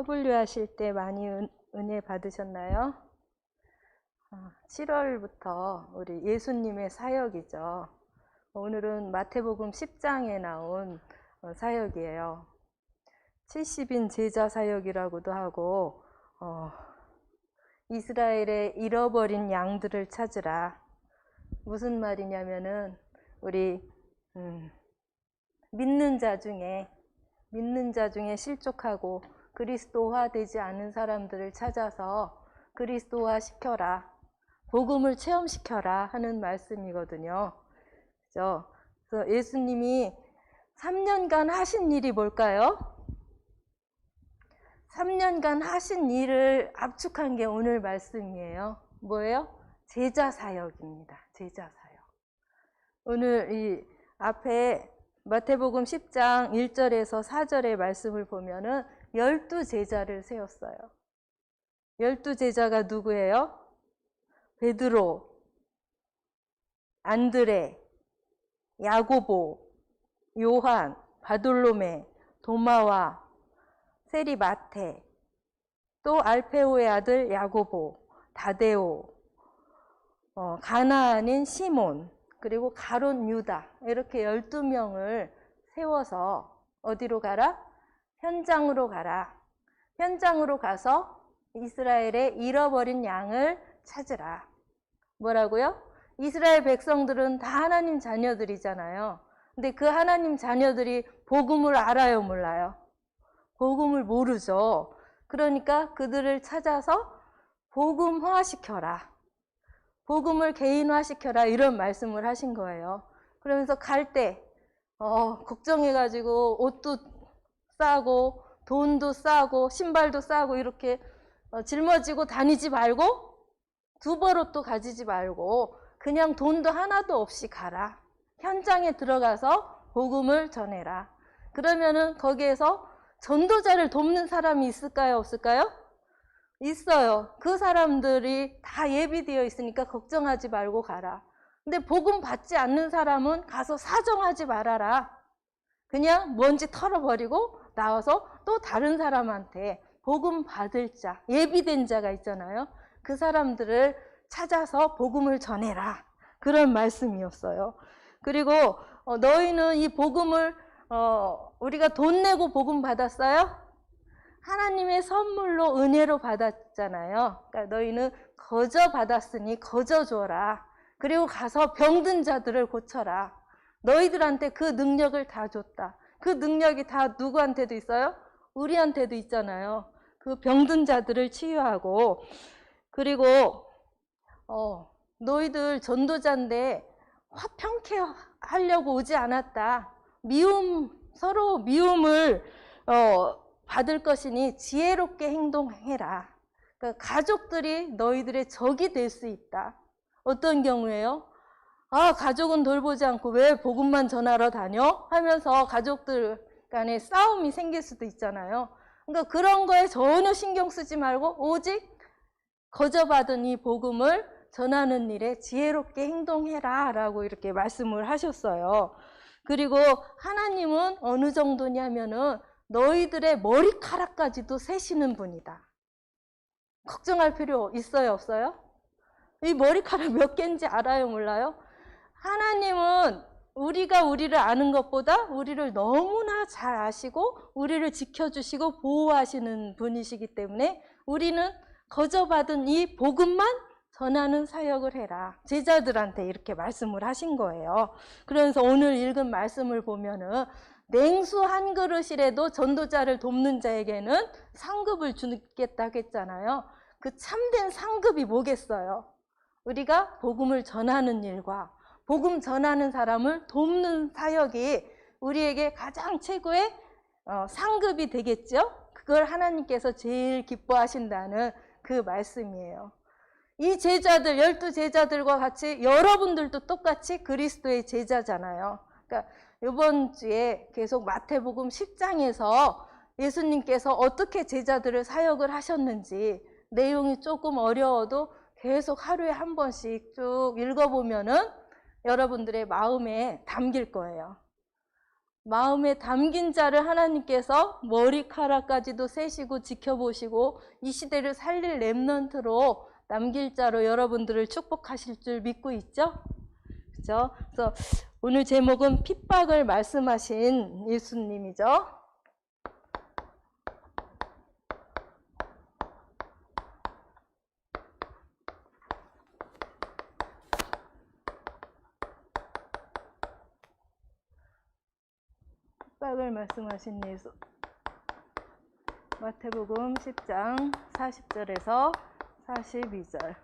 W 하실 때 많이 은혜 받으셨나요? 7월부터 우리 예수님의 사역이죠. 오늘은 마태복음 10장에 나온 사역이에요. 70인 제자 사역이라고도 하고 이스라엘의 잃어버린 양들을 찾으라. 무슨 말이냐면은 우리 믿는 자 중에 실족하고 그리스도화 되지 않은 사람들을 찾아서 그리스도화 시켜라. 복음을 체험시켜라 하는 말씀이거든요. 그래서 예수님이 3년간 하신 일이 뭘까요? 3년간 하신 일을 압축한 게 오늘 말씀이에요. 뭐예요? 제자 사역입니다. 제자 사역. 오늘 이 앞에 마태복음 10장 1절에서 4절의 말씀을 보면은 12제자를 세웠어요. 12제자가 누구예요? 베드로, 안드레, 야고보, 요한, 바돌로메, 도마와 세리마테, 또 알페오의 아들 야고보, 다데오, 가나안인 시몬, 그리고 가롯 유다, 이렇게 12명을 세워서 어디로 가라? 현장으로 가라. 현장으로 가서 이스라엘의 잃어버린 양을 찾으라. 뭐라고요? 이스라엘 백성들은 다 하나님 자녀들이잖아요. 근데 그 하나님 자녀들이 복음을 알아요, 몰라요? 복음을 모르죠. 그러니까 그들을 찾아서 복음화시켜라. 복음을 개인화시켜라. 이런 말씀을 하신 거예요. 그러면서 갈 때 걱정해가지고 옷도 싸고 돈도 싸고 신발도 싸고 이렇게 짊어지고 다니지 말고 두벌옷도 가지지 말고 그냥 돈도 하나도 없이 가라. 현장에 들어가서 복음을 전해라. 그러면은 거기에서 전도자를 돕는 사람이 있을까요? 없을까요? 있어요. 그 사람들이 다 예비되어 있으니까 걱정하지 말고 가라. 근데 복음 받지 않는 사람은 가서 사정하지 말아라. 그냥 먼지 털어버리고 나와서 또 다른 사람한테 복음 받을 자, 예비된 자가 있잖아요. 그 사람들을 찾아서 복음을 전해라. 그런 말씀이었어요. 그리고 너희는 이 복음을 우리가 돈 내고 복음 받았어요? 하나님의 선물로 은혜로 받았잖아요. 그러니까 너희는 거저 받았으니 거저 줘라. 그리고 가서 병든 자들을 고쳐라. 너희들한테 그 능력을 다 줬다. 그 능력이 다 누구한테도 있어요? 우리한테도 있잖아요. 그 병든 자들을 치유하고. 그리고 너희들 전도자인데 화평케 하려고 오지 않았다. 서로 미움을 받을 것이니 지혜롭게 행동해라. 그러니까 가족들이 너희들의 적이 될 수 있다. 어떤 경우에요? 가족은 돌보지 않고 왜 복음만 전하러 다녀? 하면서 가족들 간에 싸움이 생길 수도 있잖아요. 그러니까 그런 거에 전혀 신경 쓰지 말고 오직 거저받은 이 복음을 전하는 일에 지혜롭게 행동해라 라고 이렇게 말씀을 하셨어요. 그리고 하나님은 어느 정도냐면은 너희들의 머리카락까지도 세시는 분이다. 걱정할 필요 있어요, 없어요? 이 머리카락 몇 개인지 알아요, 몰라요? 하나님은 우리가 우리를 아는 것보다 우리를 너무나 잘 아시고 우리를 지켜주시고 보호하시는 분이시기 때문에 우리는 거저받은 이 복음만 전하는 사역을 해라. 제자들한테 이렇게 말씀을 하신 거예요. 그래서 오늘 읽은 말씀을 보면은 냉수 한 그릇이라도 전도자를 돕는 자에게는 상급을 주겠다고 했잖아요. 그 참된 상급이 뭐겠어요? 우리가 복음을 전하는 일과 복음 전하는 사람을 돕는 사역이 우리에게 가장 최고의 상급이 되겠죠? 그걸 하나님께서 제일 기뻐하신다는 그 말씀이에요. 이 제자들, 12제자들과 같이 여러분들도 똑같이 그리스도의 제자잖아요. 그러니까 이번 주에 계속 마태복음 10장에서 예수님께서 어떻게 제자들을 사역을 하셨는지 내용이 조금 어려워도 계속 하루에 한 번씩 쭉 읽어보면은 여러분들의 마음에 담길 거예요. 마음에 담긴 자를 하나님께서 머리카락까지도 세시고 지켜보시고 이 시대를 살릴 렘넌트로 남길 자로 여러분들을 축복하실 줄 믿고 있죠? 그죠? 그래서 오늘 제목은 핍박을 말씀하신 예수님이죠. 핍박을 말씀하신 예수. 마태복음 10장 40절에서 42절.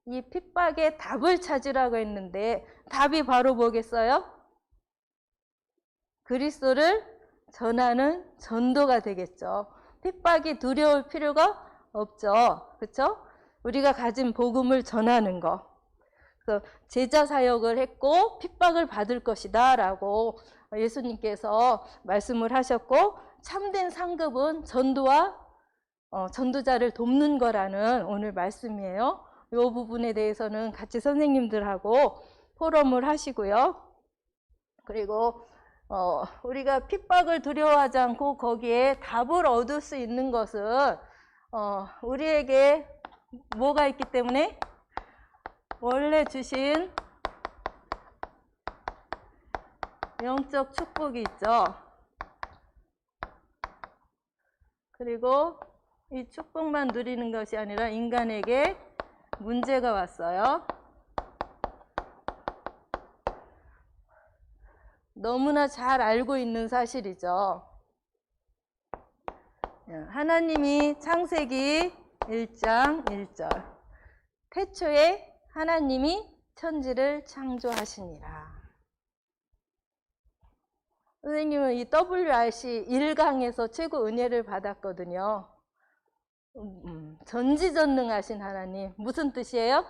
이 핍박의 답을 찾으라고 했는데 답이 바로 뭐겠어요? 그리스도를 전하는 전도가 되겠죠. 핍박이 두려울 필요가 없죠. 그렇죠? 우리가 가진 복음을 전하는 거. 그래서 제자 사역을 했고 핍박을 받을 것이다 라고 예수님께서 말씀을 하셨고, 참된 상급은 전도와 전도자를 돕는 거라는 오늘 말씀이에요. 이 부분에 대해서는 같이 선생님들하고 포럼을 하시고요. 그리고 우리가 핍박을 두려워하지 않고 거기에 답을 얻을 수 있는 것은 우리에게 뭐가 있기 때문에? 원래 주신 영적 축복이 있죠. 그리고 이 축복만 누리는 것이 아니라 인간에게 문제가 왔어요. 너무나 잘 알고 있는 사실이죠. 하나님이 창세기 1장 1절. 태초에 하나님이 천지를 창조하시니라. 선생님은 이 WRC 1강에서 최고 은혜를 받았거든요. 전지전능하신 하나님. 무슨 뜻이에요?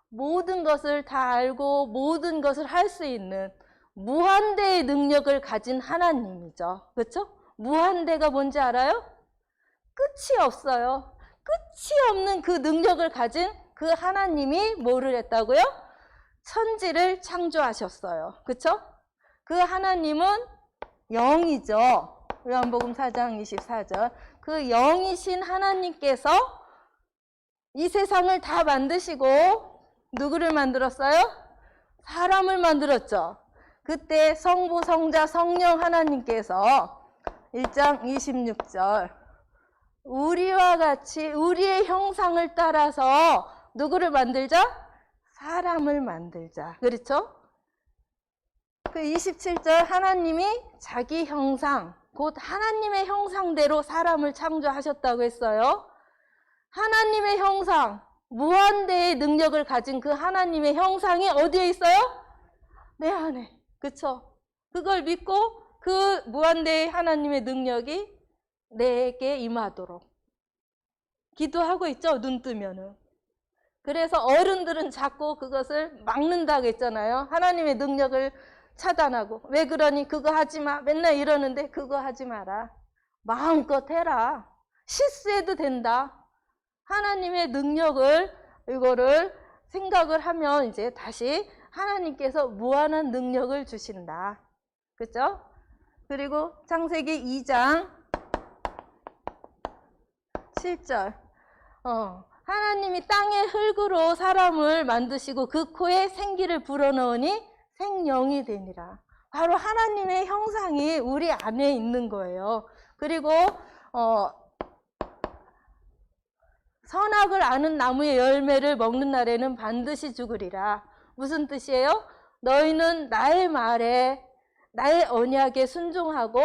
모든 것을 다 알고 모든 것을 할 수 있는 무한대의 능력을 가진 하나님이죠. 그렇죠? 무한대가 뭔지 알아요? 끝이 없어요. 끝이 없는 그 능력을 가진 그 하나님이 뭐를 했다고요? 천지를 창조하셨어요. 그렇죠? 그 하나님은 영이죠. 요한복음 4장 24절. 그 영이신 하나님께서 이 세상을 다 만드시고 누구를 만들었어요? 사람을 만들었죠. 그때 성부, 성자, 성령 하나님께서 1장 26절 우리와 같이 우리의 형상을 따라서 누구를 만들자? 사람을 만들자. 그렇죠? 그 27절 하나님이 자기 형상, 곧 하나님의 형상대로 사람을 창조하셨다고 했어요. 하나님의 형상, 무한대의 능력을 가진 그 하나님의 형상이 어디에 있어요? 내 안에. 그쵸? 그걸 믿고 그 무한대의 하나님의 능력이 내게 임하도록 기도하고 있죠, 눈 뜨면은. 그래서 어른들은 자꾸 그것을 막는다고 했잖아요. 하나님의 능력을 차단하고. 왜 그러니? 그거 하지 마. 맨날 이러는데 그거 하지 마라. 마음껏 해라. 실수해도 된다. 하나님의 능력을 이거를 생각을 하면 이제 다시 하나님께서 무한한 능력을 주신다. 그렇죠? 그리고 창세기 2장 7절 하나님이 땅의 흙으로 사람을 만드시고 그 코에 생기를 불어넣으니 생명이 되니라. 바로 하나님의 형상이 우리 안에 있는 거예요. 그리고 선악을 아는 나무의 열매를 먹는 날에는 반드시 죽으리라. 무슨 뜻이에요? 너희는 나의 말에 나의 언약에 순종하고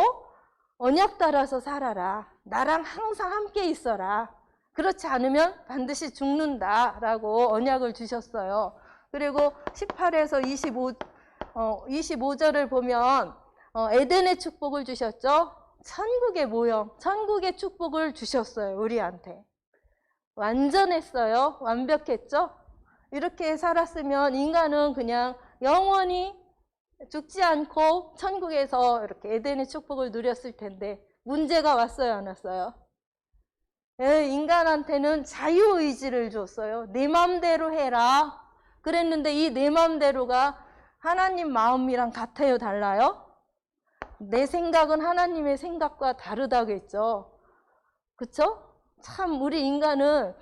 언약 따라서 살아라. 나랑 항상 함께 있어라. 그렇지 않으면 반드시 죽는다라고 언약을 주셨어요. 그리고 18에서 25절을 보면 에덴의 축복을 주셨죠. 천국의 모형, 천국의 축복을 주셨어요. 우리한테. 완전했어요. 완벽했죠. 이렇게 살았으면 인간은 그냥 영원히 죽지 않고 천국에서 이렇게 에덴의 축복을 누렸을 텐데 문제가 왔어요, 안 왔어요? 인간한테는 자유의지를 줬어요. 내 맘대로 해라. 그랬는데 이 내 맘대로가 하나님 마음이랑 같아요, 달라요? 내 생각은 하나님의 생각과 다르다겠죠. 그쵸? 참 우리 인간은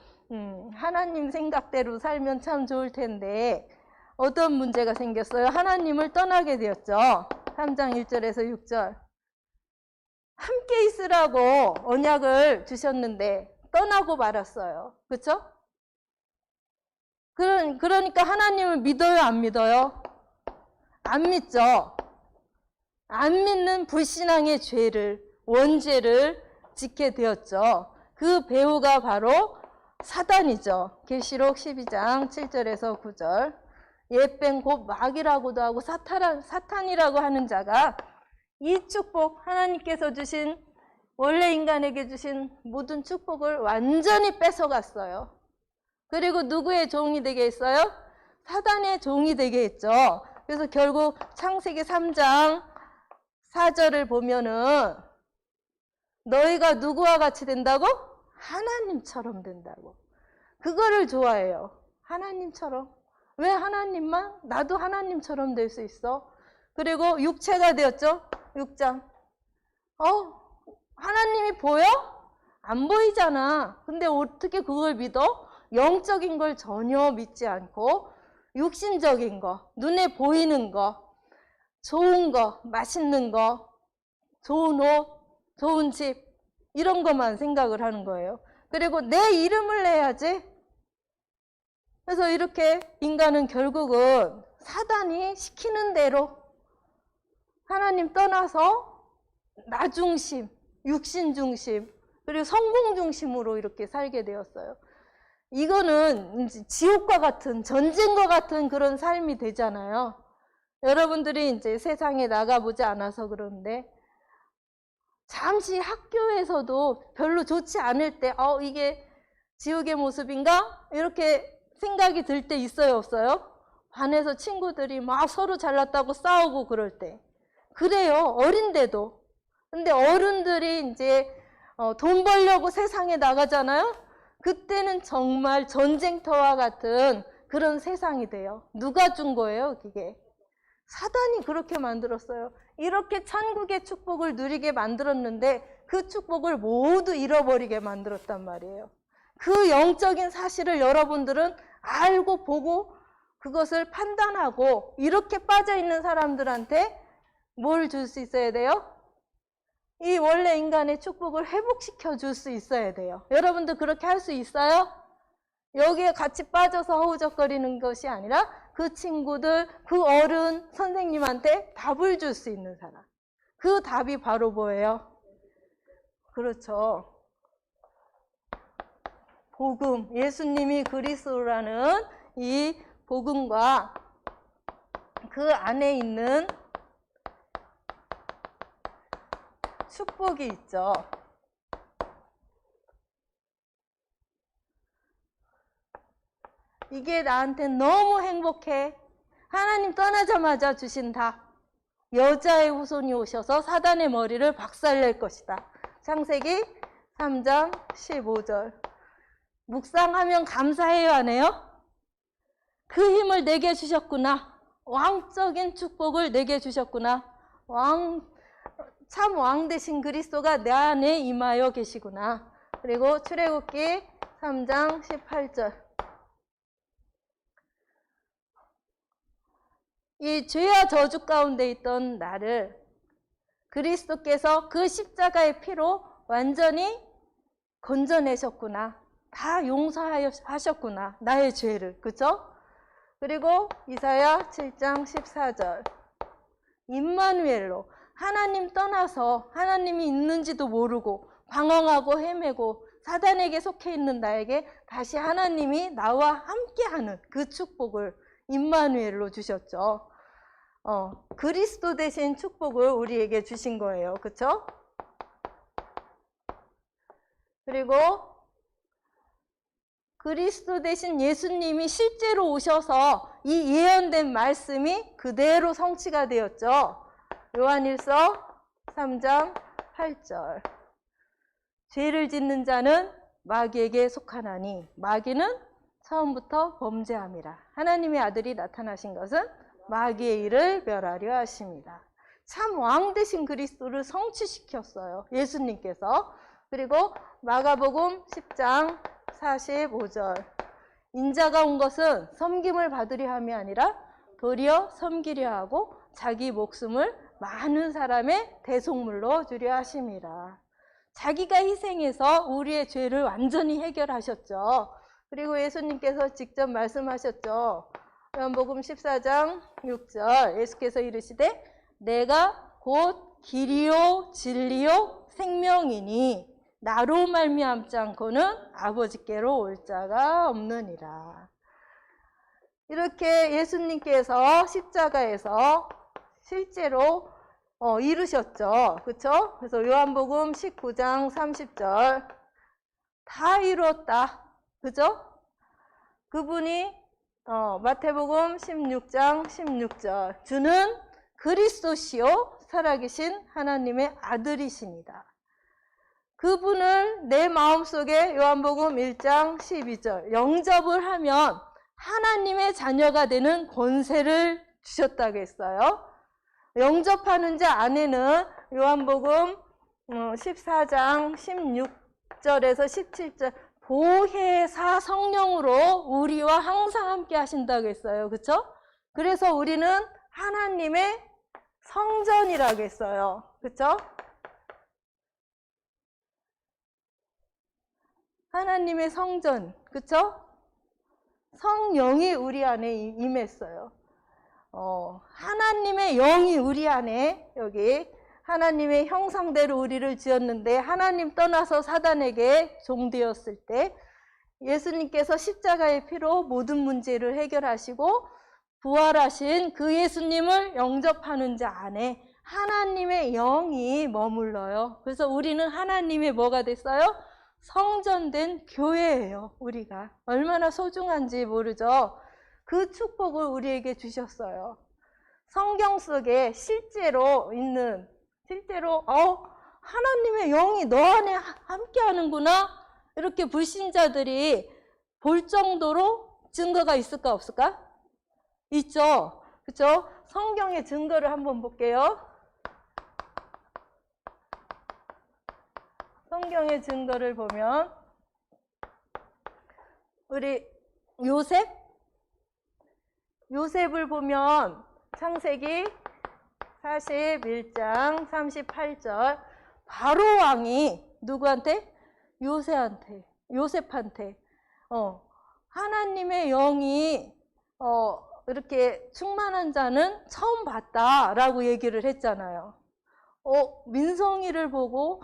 하나님 생각대로 살면 참 좋을 텐데 어떤 문제가 생겼어요? 하나님을 떠나게 되었죠. 3장 1절에서 6절. 함께 있으라고 언약을 주셨는데 떠나고 말았어요. 그쵸? 그러니까 하나님을 믿어요, 안 믿어요? 안 믿죠. 안 믿는 불신앙의 죄를, 원죄를 짓게 되었죠. 그 배후가 바로 사단이죠. 계시록 12장 7절에서 9절. 옛뱀 곧 마귀라고도 하고 사탄이라고 하는 자가 이 축복, 하나님께서 주신, 원래 인간에게 주신 모든 축복을 완전히 뺏어갔어요. 그리고 누구의 종이 되게 했어요? 사단의 종이 되게 했죠. 그래서 결국 창세기 3장 4절을 보면은 너희가 누구와 같이 된다고? 하나님처럼 된다고. 그거를 좋아해요. 하나님처럼. 왜 하나님만? 나도 하나님처럼 될 수 있어. 그리고 육체가 되었죠. 6장. 하나님이 보여? 안 보이잖아. 근데 어떻게 그걸 믿어? 영적인 걸 전혀 믿지 않고 육신적인 거, 눈에 보이는 거, 좋은 거, 맛있는 거, 좋은 옷, 좋은 집, 이런 것만 생각을 하는 거예요. 그리고 내 이름을 내야지. 그래서 이렇게 인간은 결국은 사단이 시키는 대로 하나님 떠나서 나 중심, 육신 중심, 그리고 성공 중심으로 이렇게 살게 되었어요. 이거는 지옥과 같은, 전쟁과 같은 그런 삶이 되잖아요. 여러분들이 이제 세상에 나가보지 않아서 그런데 잠시 학교에서도 별로 좋지 않을 때 이게 지옥의 모습인가? 이렇게 생각이 들 때 있어요, 없어요? 반에서 친구들이 막 서로 잘났다고 싸우고 그럴 때. 그래요, 어린데도. 근데 어른들이 이제 돈 벌려고 세상에 나가잖아요? 그때는 정말 전쟁터와 같은 그런 세상이 돼요. 누가 준 거예요, 그게? 사단이 그렇게 만들었어요. 이렇게 천국의 축복을 누리게 만들었는데 그 축복을 모두 잃어버리게 만들었단 말이에요. 그 영적인 사실을 여러분들은 알고 보고 그것을 판단하고 이렇게 빠져있는 사람들한테 뭘 줄 수 있어야 돼요? 이 원래 인간의 축복을 회복시켜 줄 수 있어야 돼요. 여러분들 그렇게 할 수 있어요? 여기에 같이 빠져서 허우적거리는 것이 아니라 그 친구들, 그 어른, 선생님한테 답을 줄 수 있는 사람. 그 답이 바로 뭐예요? 그렇죠. 복음, 예수님이 그리스도라는 이 복음과 그 안에 있는 축복이 있죠. 이게 나한테 너무 행복해. 하나님 떠나자마자 주신 답. 여자의 후손이 오셔서 사단의 머리를 박살낼 것이다. 창세기 3장 15절. 묵상하면 감사해요, 안 해요? 그 힘을 내게 주셨구나. 왕적인 축복을 내게 주셨구나. 참 왕 되신 그리스도가 내 안에 임하여 계시구나. 그리고 출애굽기 3장 18절. 이 죄와 저주 가운데 있던 나를 그리스도께서 그 십자가의 피로 완전히 건져내셨구나. 다 용서하셨구나. 나의 죄를. 그죠? 그리고 이사야 7장 14절. 임마누엘로 하나님 떠나서 하나님이 있는지도 모르고 방황하고 헤매고 사단에게 속해 있는 나에게 다시 하나님이 나와 함께하는 그 축복을 임마누엘로 주셨죠. 그리스도 대신 축복을 우리에게 주신 거예요. 그렇죠? 그리고 그리스도 대신 예수님이 실제로 오셔서 이 예언된 말씀이 그대로 성취가 되었죠. 요한일서 3장 8절. 죄를 짓는 자는 마귀에게 속하나니 마귀는 처음부터 범죄함이라. 하나님의 아들이 나타나신 것은 마귀의 일을 멸하려 하십니다. 참 왕 되신 그리스도를 성취시켰어요, 예수님께서. 그리고 마가복음 10장 45절. 인자가 온 것은 섬김을 받으려 함이 아니라 도리어 섬기려 하고 자기 목숨을 많은 사람의 대속물로 주려 하심이라. 자기가 희생해서 우리의 죄를 완전히 해결하셨죠. 그리고 예수님께서 직접 말씀하셨죠. 요한복음 14장 6절 예수께서 이르시되 내가 곧 길이요 진리요 생명이니 나로 말미암지 않고는 아버지께로 올 자가 없느니라. 이렇게 예수님께서 십자가에서 실제로 이루셨죠. 그렇죠? 그래서 요한복음 19장 30절 다 이루었다. 그죠? 그분이 마태복음 16장 16절 주는 그리스도시요 살아계신 하나님의 아들이십니다. 그분을 내 마음속에 요한복음 1장 12절 영접을 하면 하나님의 자녀가 되는 권세를 주셨다고 했어요. 영접하는 자 안에는 요한복음 14장 16절에서 17절 보혜사 성령으로 우리와 항상 함께 하신다고 했어요. 그렇죠? 그래서 우리는 하나님의 성전이라고 했어요. 그렇죠? 하나님의 성전. 그렇죠? 성령이 우리 안에 임했어요. 하나님의 영이 우리 안에 여기 하나님의 형상대로 우리를 지었는데 하나님 떠나서 사단에게 종되었을 때 예수님께서 십자가의 피로 모든 문제를 해결하시고 부활하신 그 예수님을 영접하는 자 안에 하나님의 영이 머물러요. 그래서 우리는 하나님의 뭐가 됐어요? 성전된 교회예요. 우리가 얼마나 소중한지 모르죠. 그 축복을 우리에게 주셨어요. 성경 속에 실제로 하나님의 영이 너 안에 함께 하는구나 이렇게 불신자들이 볼 정도로 증거가 있을까 없을까? 있죠. 그렇죠? 성경의 증거를 한번 볼게요. 성경의 증거를 보면 우리 요셉을 보면 창세기 41장 38절 바로 왕이 누구한테? 요셉한테 하나님의 영이 이렇게 충만한 자는 처음 봤다라고 얘기를 했잖아요. 민성이를 보고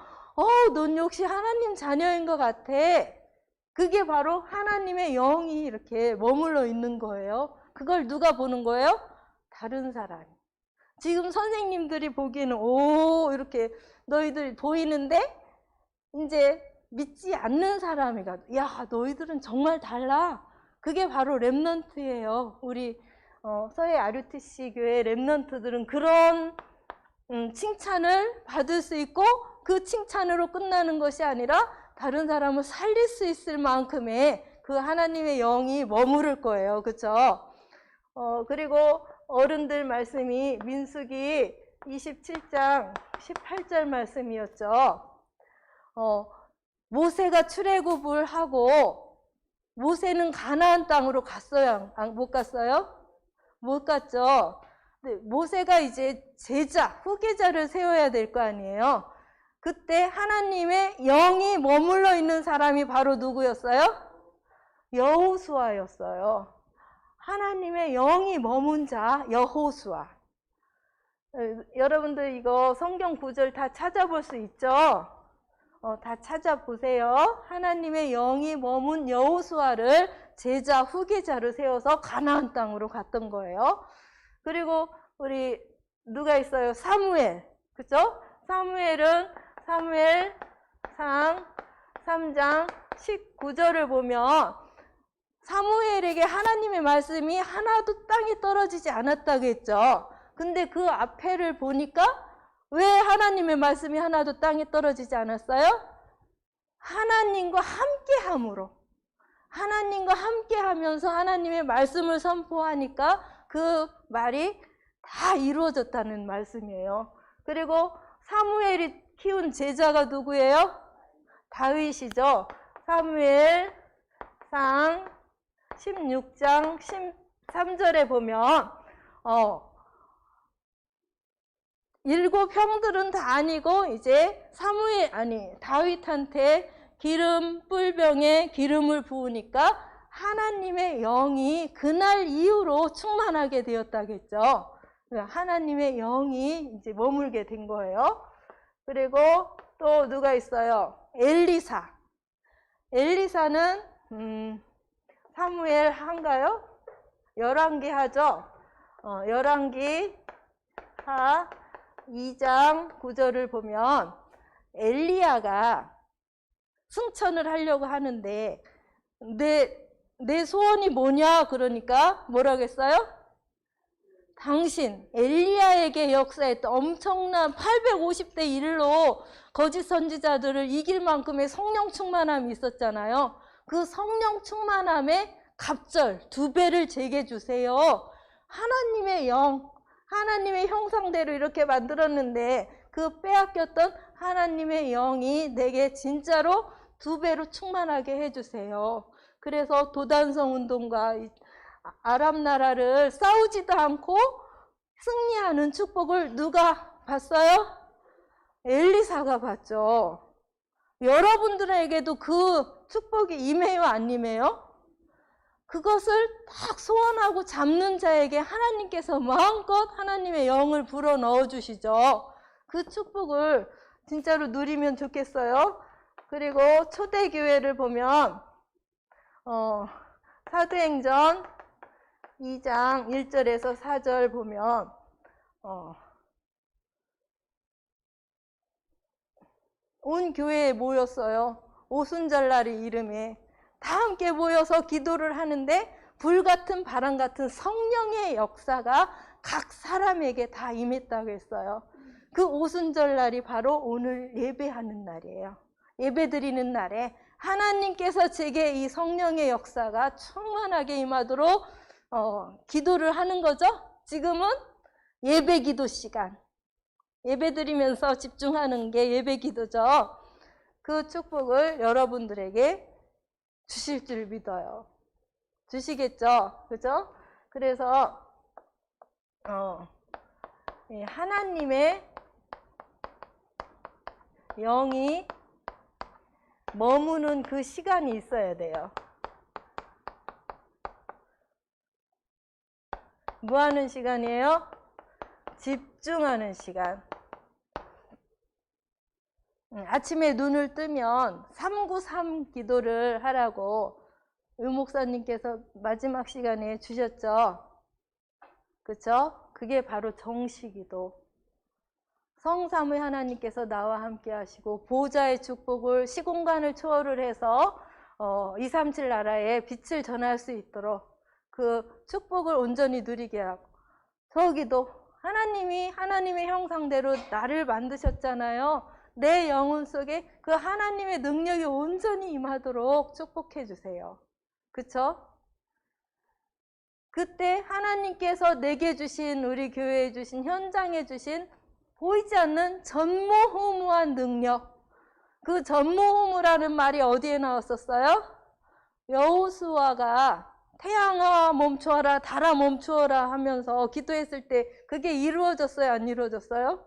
넌 역시 하나님 자녀인 것 같아. 그게 바로 하나님의 영이 이렇게 머물러 있는 거예요. 그걸 누가 보는 거예요? 다른 사람이. 지금 선생님들이 보기에는 이렇게 너희들 보이는데 이제 믿지 않는 사람이 가도 야 너희들은 정말 달라. 그게 바로 렘넌트예요. 우리 서해 RUTC 교회 렘넌트들은 그런 칭찬을 받을 수 있고 그 칭찬으로 끝나는 것이 아니라 다른 사람을 살릴 수 있을 만큼의 그 하나님의 영이 머무를 거예요. 그렇죠? 그리고 어른들 말씀이 민수기 27장 18절 말씀이었죠. 모세가 출애굽을 하고 모세는 가나안 땅으로 갔어요? 못 갔어요? 못 갔죠. 모세가 이제 제자, 후계자를 세워야 될 거 아니에요. 그때 하나님의 영이 머물러 있는 사람이 바로 누구였어요? 여호수아였어요. 하나님의 영이 머문 자 여호수아. 여러분들 이거 성경 구절 다 찾아볼 수 있죠? 다 찾아보세요. 하나님의 영이 머문 여호수아를 제자 후계자로 세워서 가나안 땅으로 갔던 거예요. 그리고 우리 누가 있어요? 사무엘. 그죠? 사무엘은 사무엘상 3장 19절을 보면 사무엘에게 하나님의 말씀이 하나도 땅에 떨어지지 않았다고 했죠. 근데 그 앞에를 보니까 왜 하나님의 말씀이 하나도 땅에 떨어지지 않았어요? 하나님과 함께함으로. 하나님과 함께하면서 하나님의 말씀을 선포하니까 그 말이 다 이루어졌다는 말씀이에요. 그리고 사무엘이 키운 제자가 누구예요? 다윗이죠. 사무엘상 16장 13절에 보면 7 형들은 다 아니고 이제 다윗한테 기름 뿔병에 기름을 부으니까 하나님의 영이 그날 이후로 충만하게 되었다겠죠. 하나님의 영이 이제 머물게 된 거예요. 그리고 또 누가 있어요? 엘리사. 엘리사는 사무엘 한가요? 열왕기 하죠. 열왕기 하 2장 9절을 보면 엘리야가 승천을 하려고 하는데 내 소원이 뭐냐 그러니까 뭐라겠어요? 당신 엘리야에게 역사했던 엄청난 850대 1로 거짓 선지자들을 이길 만큼의 성령 충만함이 있었잖아요. 그 성령 충만함의 갑절 2배를 제게 주세요. 하나님의 영, 하나님의 형상대로 이렇게 만들었는데 그 빼앗겼던 하나님의 영이 내게 진짜로 2배로 충만하게 해주세요. 그래서 도단성 운동과 아랍 나라를 싸우지도 않고 승리하는 축복을 누가 봤어요? 엘리사가 봤죠. 여러분들에게도 그 축복이 임해요, 안 임해요? 그것을 딱 소원하고 잡는 자에게 하나님께서 마음껏 하나님의 영을 불어 넣어 주시죠. 그 축복을 진짜로 누리면 좋겠어요. 그리고 초대교회를 보면 사도행전 2장 1절에서 4절 보면 온 교회에 모였어요. 오순절날이 이름에 다 함께 모여서 기도를 하는데 불같은 바람 같은 성령의 역사가 각 사람에게 다 임했다고 했어요. 그 오순절날이 바로 오늘 예배하는 날이에요. 예배드리는 날에 하나님께서 제게 이 성령의 역사가 충만하게 임하도록 기도를 하는 거죠. 지금은 예배기도 시간. 예배드리면서 집중하는 게 예배기도죠. 그 축복을 여러분들에게 주실 줄 믿어요. 주시겠죠? 그죠? 그래서 하나님의 영이 머무는 그 시간이 있어야 돼요. 뭐 하는 시간이에요? 집중하는 시간. 아침에 눈을 뜨면 393 기도를 하라고 의목사님께서 마지막 시간에 주셨죠. 그렇죠? 그게 바로 정시기도. 성삼위 하나님께서 나와 함께 하시고 보좌의 축복을 시공간을 초월을 해서 237 나라에 빛을 전할 수 있도록 그 축복을 온전히 누리게 하고, 저기도 하나님이 하나님의 형상대로 나를 만드셨잖아요. 내 영혼 속에 그 하나님의 능력이 온전히 임하도록 축복해 주세요. 그쵸? 그때 하나님께서 내게 주신, 우리 교회에 주신, 현장에 주신 보이지 않는 전무후무한 능력, 그 전무후무라는 말이 어디에 나왔었어요? 여호수아가 태양아 멈추어라, 달아 멈추어라 하면서 기도했을 때 그게 이루어졌어요, 안 이루어졌어요?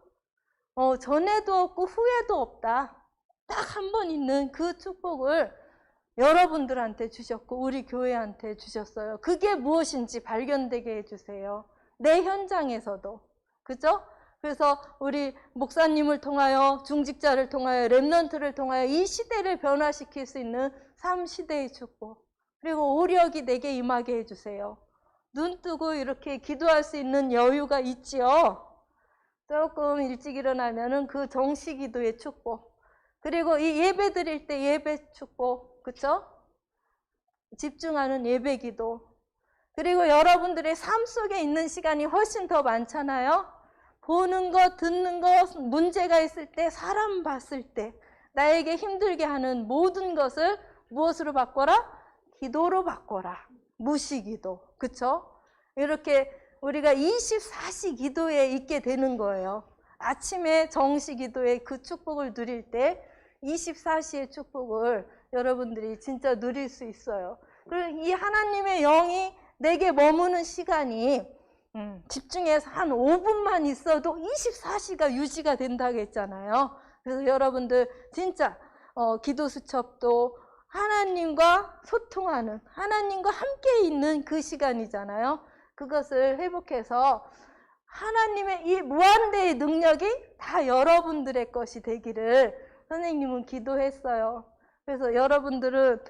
전에도 없고 후에도 없다. 딱 한 번 있는 그 축복을 여러분들한테 주셨고 우리 교회한테 주셨어요. 그게 무엇인지 발견되게 해주세요. 내 현장에서도. 그죠? 그래서 우리 목사님을 통하여, 중직자를 통하여, 렘넌트를 통하여 이 시대를 변화시킬 수 있는 3시대의 축복, 그리고 오력이 내게 임하게 해주세요. 눈 뜨고 이렇게 기도할 수 있는 여유가 있지요. 조금 일찍 일어나면은 그 정시기도의 축복, 그리고 이 예배 드릴 때 예배 축복, 그쵸? 집중하는 예배기도, 그리고 여러분들의 삶 속에 있는 시간이 훨씬 더 많잖아요. 보는 것, 듣는 것, 문제가 있을 때, 사람 봤을 때 나에게 힘들게 하는 모든 것을 무엇으로 바꿔라? 기도로 바꿔라. 무시기도. 그쵸? 이렇게 우리가 24시 기도에 있게 되는 거예요. 아침에 정시 기도에 그 축복을 누릴 때 24시의 축복을 여러분들이 진짜 누릴 수 있어요. 그리고 이 하나님의 영이 내게 머무는 시간이 집중해서 한 5분만 있어도 24시가 유지가 된다고 했잖아요. 그래서 여러분들 진짜 기도 수첩도 하나님과 소통하는, 하나님과 함께 있는 그 시간이잖아요. 그것을 회복해서 하나님의 이 무한대의 능력이 다 여러분들의 것이 되기를 선생님은 기도했어요. 그래서 여러분들은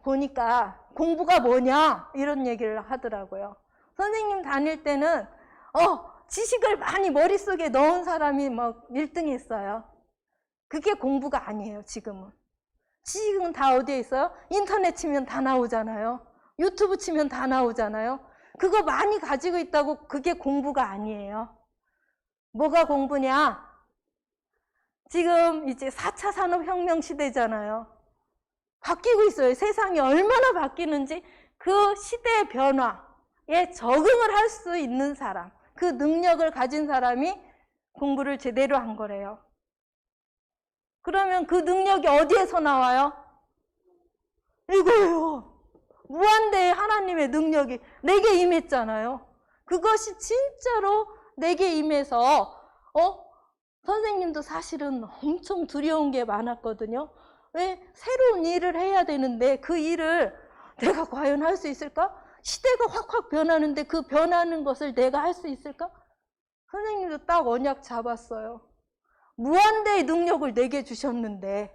보니까 공부가 뭐냐 이런 얘기를 하더라고요. 선생님 다닐 때는 지식을 많이 머릿속에 넣은 사람이 막 1등 했어요. 그게 공부가 아니에요. 지금은 지식은 다 어디에 있어요? 인터넷 치면 다 나오잖아요. 유튜브 치면 다 나오잖아요. 그거 많이 가지고 있다고 그게 공부가 아니에요. 뭐가 공부냐? 지금 이제 4차 산업혁명 시대잖아요. 바뀌고 있어요. 세상이 얼마나 바뀌는지 그 시대의 변화에 적응을 할 수 있는 사람, 그 능력을 가진 사람이 공부를 제대로 한 거래요. 그러면 그 능력이 어디에서 나와요? 이거예요. 무한대의 하나님의 능력이 내게 임했잖아요. 그것이 진짜로 내게 임해서 선생님도 사실은 엄청 두려운 게 많았거든요. 왜? 새로운 일을 해야 되는데 그 일을 내가 과연 할 수 있을까? 시대가 확확 변하는데 그 변하는 것을 내가 할 수 있을까? 선생님도 딱 언약 잡았어요. 무한대의 능력을 내게 주셨는데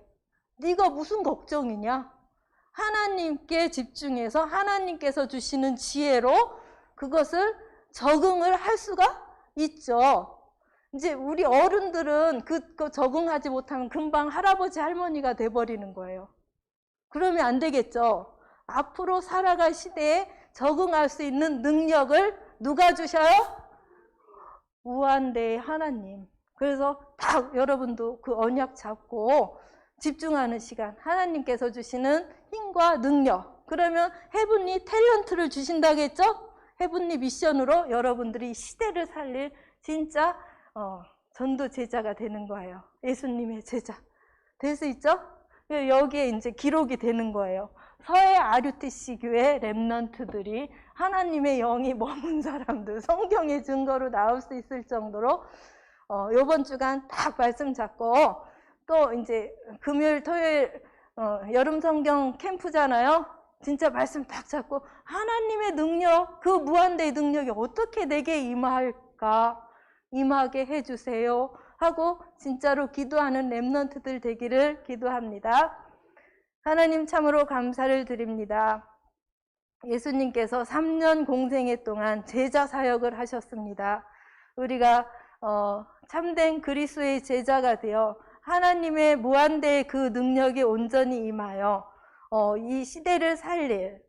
네가 무슨 걱정이냐? 하나님께 집중해서 하나님께서 주시는 지혜로 그것을 적응을 할 수가 있죠. 이제 우리 어른들은 그거 적응하지 못하면 금방 할아버지 할머니가 돼버리는 거예요. 그러면 안 되겠죠. 앞으로 살아갈 시대에 적응할 수 있는 능력을 누가 주셔요? 무한대의 하나님. 그래서 딱 여러분도 그 언약 잡고 집중하는 시간, 하나님께서 주시는 힘과 능력. 그러면 헤븐리 탤런트를 주신다고 했죠? 헤븐리 미션으로 여러분들이 시대를 살릴 진짜 전도 제자가 되는 거예요. 예수님의 제자. 될 수 있죠? 여기에 이제 기록이 되는 거예요. 서해 RUTC 교회 렘넌트들이 하나님의 영이 머문 사람들, 성경의 증거로 나올 수 있을 정도로 요번 주간 딱 말씀 잡고 또 이제 금요일, 토요일 여름 성경 캠프잖아요. 진짜 말씀 딱 잡고 하나님의 능력, 그 무한대의 능력이 어떻게 내게 임할까? 임하게 해주세요 하고 진짜로 기도하는 렘넌트들 되기를 기도합니다. 하나님 참으로 감사를 드립니다. 예수님께서 3년 공생애 동안 제자 사역을 하셨습니다. 우리가 참된 그리스도의 제자가 되어 하나님의 무한대의 그 능력이 온전히 임하여 이 시대를 살릴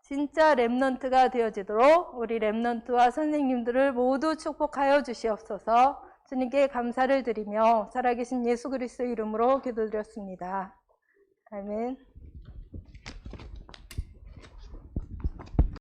진짜 렘넌트가 되어지도록 우리 렘넌트와 선생님들을 모두 축복하여 주시옵소서. 주님께 감사를 드리며 살아계신 예수 그리스도 이름으로 기도드렸습니다. 아멘.